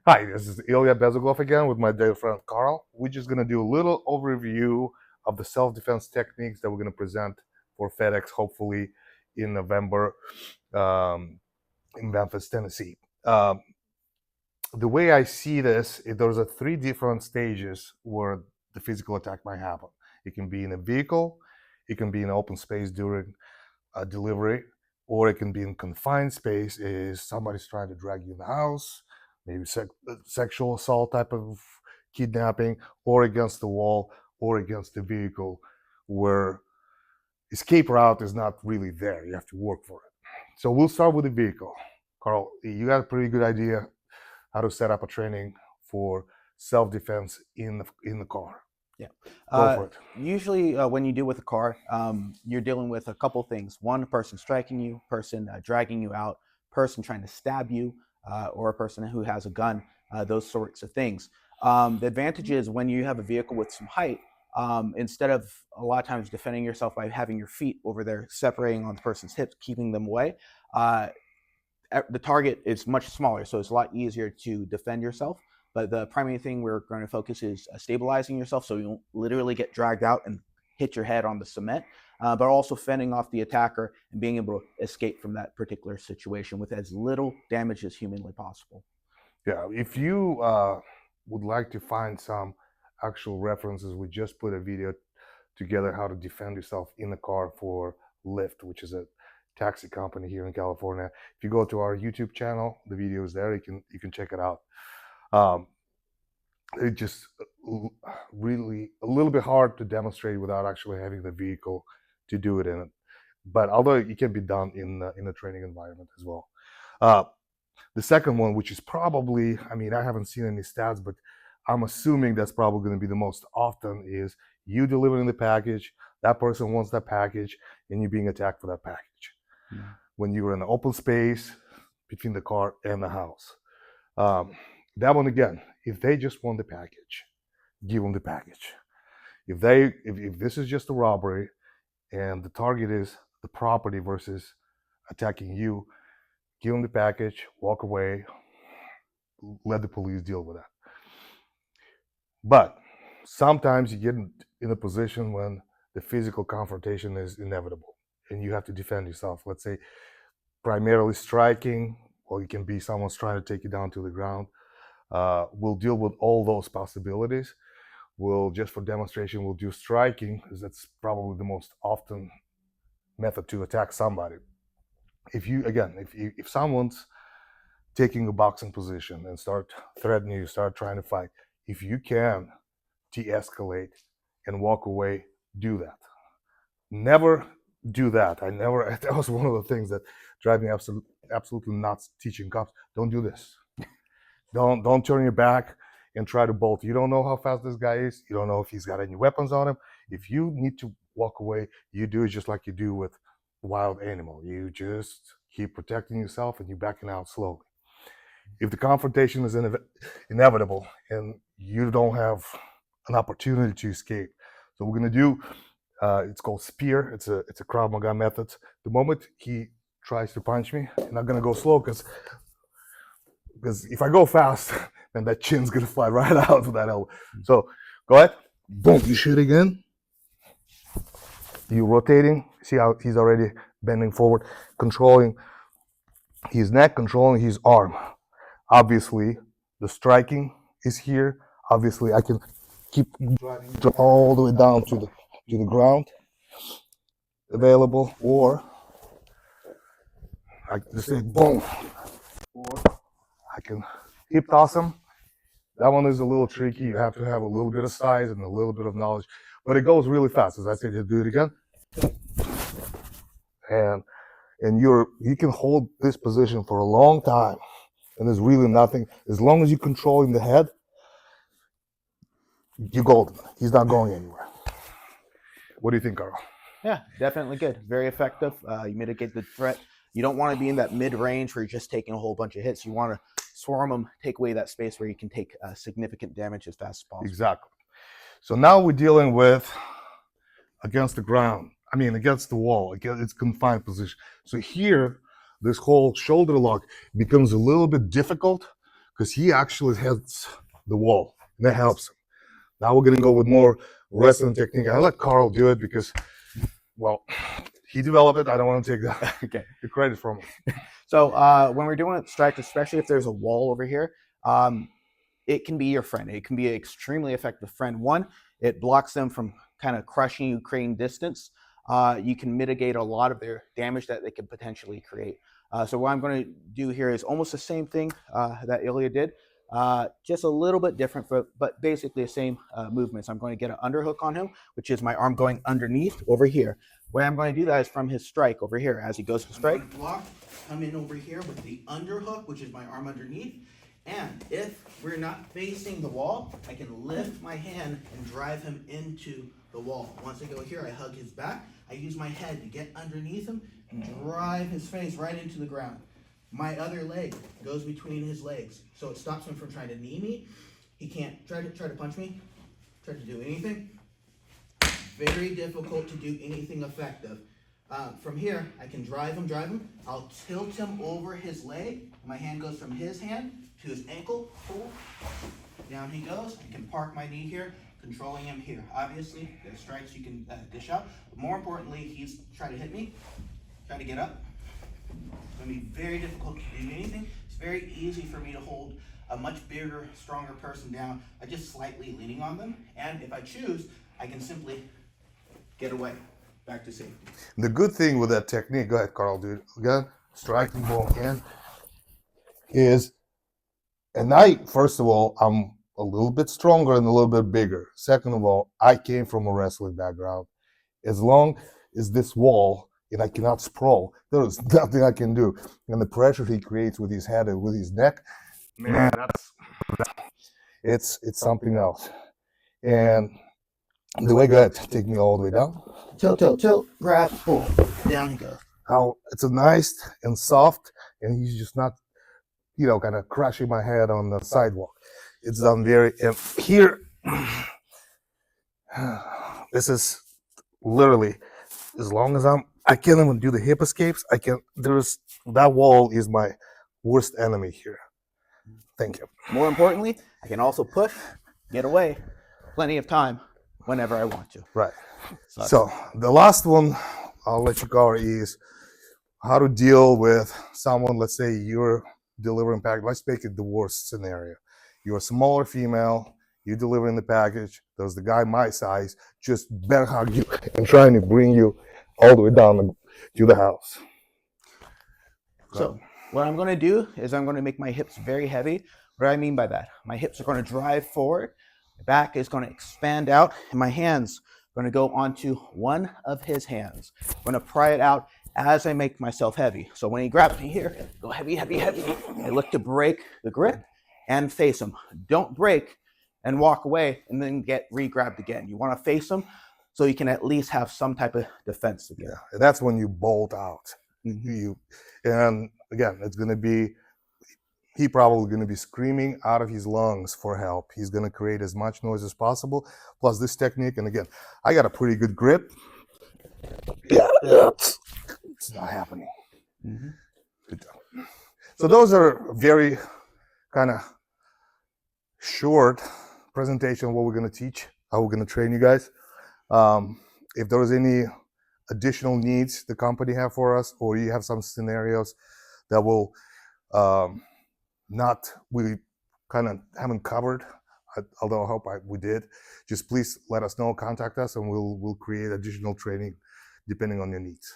Hi, this is Ilya Bezoglov again with my dear friend Carl. We're just going to do a little overview of the self-defense techniques that we're going to present for FedEx, hopefully in November um, in Memphis, Tennessee. The way I see this, there's three different stages where the physical attack might happen. It can be in a vehicle, it can be in open space during a delivery, or it can be in confined space. Is somebody's trying to drag you in the house, maybe sexual assault type of kidnapping, or against the wall, or against the vehicle, where escape route is not really there. You have to work for it. So we'll start with the vehicle. Carl, you got a pretty good idea how to set up a training for self-defense in the car. Yeah. Go for it. Usually, when you deal with a car, you're dealing with a couple things. One, person striking you, person dragging you out, person trying to stab you, or a person who has a gun, those sorts of things. The advantage is when you have a vehicle with some height, instead of a lot of times defending yourself by having your feet over there separating on the person's hips, keeping them away, the target is much smaller, so it's a lot easier to defend yourself. But the primary thing we're going to focus is stabilizing yourself so you don't literally get dragged out and hit your head on the cement, but also fending off the attacker and being able to escape from that particular situation with as little damage as humanly possible. Yeah, if you would like to find some actual references, we just put a video together how to defend yourself in the car for Lyft, which is a taxi company here in California. If you go to our YouTube channel, the video is there. You can check it out. It just really a little bit hard to demonstrate without actually having the vehicle to do it in it. But although it can be done in a training environment as well. The second one, which is probably, I mean, I haven't seen any stats, but I'm assuming that's probably going to be the most often, is you delivering the package, that person wants that package, and you're being attacked for that package. Mm-hmm. When you're in an open space between the car and the house. That one again, if they just want the package, give them the package. If this is just a robbery and the target is the property versus attacking you, give them the package, walk away, let the police deal with that. But sometimes you get in a position when the physical confrontation is inevitable and you have to defend yourself. Let's say primarily striking, or it can be someone's trying to take you down to the ground. We'll deal with all those possibilities. We'll, just for demonstration, we'll do striking, because that's probably the most often method to attack somebody. If someone's taking a boxing position and start threatening you, start trying to fight, if you can de-escalate and walk away, do that. Never do that. That was one of the things that drive me absolutely nuts teaching cops. Don't do this. Don't turn your back and try to bolt. You don't know how fast this guy is. You don't know if he's got any weapons on him. If you need to walk away, you do it just like you do with wild animal. You just keep protecting yourself and you're backing out slowly. If the confrontation is inevitable and you don't have an opportunity to escape, so we're gonna do, it's called spear. It's a Krav Maga method. The moment he tries to punch me, I'm not gonna go slow because if I go fast, then that chin's gonna fly right out with that elbow. So go ahead, boom, you shoot again. You're rotating. See how he's already bending forward, controlling his neck, controlling his arm. Obviously, the striking is here. Obviously, I can keep driving all the way down to the ground. Available, or I just say boom, or I can hip toss him. That one is a little tricky. You have to have a little bit of size and a little bit of knowledge, but it goes really fast. As I said, you do it again, and you can hold this position for a long time, and there's really nothing. As long as you're controlling the head, you're golden. He's not going anywhere. What do you think, Carl? Yeah, definitely good. Very effective. You mitigate the threat. You don't want to be in that mid-range where you're just taking a whole bunch of hits. You want to swarm them, take away that space where you can take significant damage as fast as possible. Exactly. So now we're dealing with against the ground. I mean, against the wall. It's confined position. So here, this whole shoulder lock becomes a little bit difficult because he actually hits the wall, and that helps him. Now we're gonna go with more wrestling technique. I let Carl do it because, well, he developed it. I don't want to take Okay. the credit from him. So when we're doing a strike, especially if there's a wall over here, it can be your friend. It can be an extremely effective friend. One, it blocks them from kind of crushing you, creating distance. You can mitigate a lot of their damage that they could potentially create. So what I'm going to do here is almost the same thing that Ilya did, just a little bit different, but basically the same movements. I'm going to get an underhook on him, which is my arm going underneath over here. Where I'm going to do that is from his strike over here. As he goes to strike, I'm block, come in over here with the underhook, which is my arm underneath. And if we're not facing the wall, I can lift my hand and drive him into the wall. Once I go here, I hug his back. I use my head to get underneath him and drive his face right into the ground. My other leg goes between his legs, so it stops him from trying to knee me. He can't try to punch me, try to do anything. Very difficult to do anything effective. From here, I can drive him. I'll tilt him over his leg. My hand goes from his hand to his ankle. Pull. Down he goes. I can park my knee here, controlling him here. Obviously, there's strikes you can dish out. But more importantly, he's trying to hit me, trying to get up. It's going to be very difficult to do anything. It's very easy for me to hold a much bigger, stronger person down by just slightly leaning on them. And if I choose, I can simply get away, back to safety. The good thing with that technique, go ahead, Carl, dude. Again, striking ball again, is, and first of all, I'm a little bit stronger and a little bit bigger. Second of all, I came from a wrestling background. As long as this wall, and I cannot sprawl, there is nothing I can do. And the pressure he creates with his head and with his neck, man, it's something else. And the way, go ahead, take me all the way down. Tilt, grab, pull. Down he goes. How it's a nice and soft, and he's just not, kind of crashing my head on the sidewalk. It's done very, and here, this is literally, as long as I can't even do the hip escapes, that wall is my worst enemy here. Thank you. More importantly, I can also push, get away, plenty of time whenever I want to. Right. So the last one I'll let you cover is how to deal with someone. Let's say you're delivering package. Let's make it the worst scenario. You're a smaller female, you're delivering the package. There's the guy my size, just bear hug you and trying to bring you all the way down to the house. So what I'm going to do is I'm going to make my hips very heavy. What do I mean by that? My hips are going to drive forward, my back is going to expand out, and my hands are going to go onto one of his hands. I'm going to pry it out as I make myself heavy. So when he grabs me here, go heavy. I look to break the grip and face him. Don't break and walk away and then get re-grabbed again. You want to face him so you can at least have some type of defense again. Yeah, that's when you bolt out. Mm-hmm. And again, he probably going to be screaming out of his lungs for help. He's going to create as much noise as possible. Plus this technique, and again, I got a pretty good grip. Yeah, it's not happening. Mm-hmm. Good job. So those are very kind of short presentation of what we're going to teach, how we're going to train you guys. If there was any additional needs the company have for us, or you have some scenarios that will we kind of haven't covered, although I hope we did, just please let us know, contact us, and we'll create additional training depending on your needs.